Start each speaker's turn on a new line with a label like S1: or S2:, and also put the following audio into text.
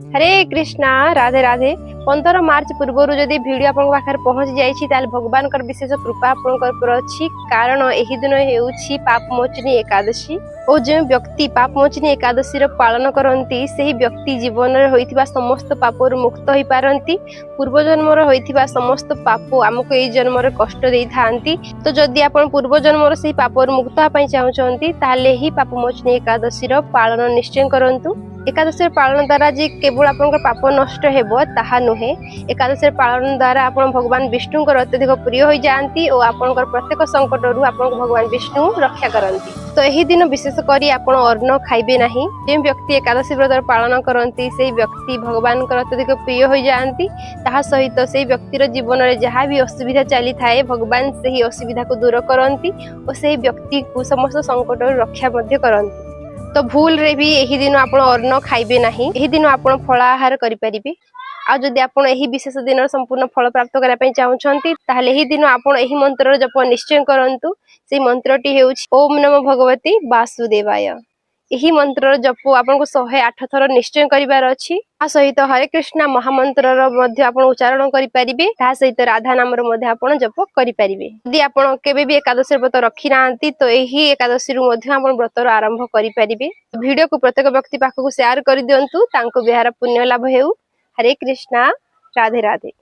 S1: हरे कृष्णा राधे राधे 15 मार्च पूर्व जदि वीडियो आपन पाखर पहुंच जाइछि ताल भगवान कर विशेष कृपा आपन पर अछि कारण एही दिन हेउछि पापमोचनी एकादशी और जो व्यक्ति पापमोचनी एकादशी पालन करती से व्यक्ति जीवन में होइथिबा समस्त पापर मुक्त हो पारती पूर्व जन्म होइथिबा समस्त पाप आमको एई जन्म रे कष्ट देई थांती। तो जदि आपण पूर्व जन्म से पापर मुक्त होबा चाहउछंती ताले ही पापमोचनी एकादशी पालन निश्चय करंतु। एकादशी पालन द्वारा जे केवल आपन पाप नष्ट हेबो ताहा नुहे, एकादशी पालन द्वारा आपन भगवान विष्णु अत्यधिक प्रिय हो जाती और आपन प्रत्येक संकट रु आपन भगवान विष्णु रक्षा करती। तो यही दिन विशेष करी आपन अन्न खाइबे नहीं। जे व्यक्ति एकादशी व्रत पालन करती से व्यक्ति भगवान अत्यधिक प्रिय हो जाती। ताहा सहित से व्यक्तिर जीवन में जहाँ भी असुविधा चली थाए भगवान से ही असुविधा को दूर करती और से व्यक्ति को समस्त संकट रक्षा करती। तो भूल रे भी यही दिन आपण अन्न खाइबे नहीं। यही दिन आपण फलाहार करि परिबे। आ जदि आपण एही विशेष दिन संपूर्ण फल प्राप्त करा पई चाहुछंती ताहले एही दिन आपण एही मंत्र जप निश्चय करंतु। से मंत्रटी हेउछि ओम नमो भगवती वासुदेवाय। एही मंत्र जप आपन को 108 थर निश्चय करिवार अछि। आ सहित हरे कृष्णा महामंत्र मध्ये आपण उच्चारण करि परिबे। ता सहित राधा नाम मध्ये आपण जप करि परिबे। यदि आपण केबे भी एकादशी व्रत रखि नांती तो एही एकादशी रु मध्ये आपण व्रत आरंभ करि परिबे। वीडियो को प्रत्येक व्यक्ति पाखक शेयर कर दियंतु तांको बिहार पुण्य लाभ हेउ। हरे कृष्णा राधे राधे।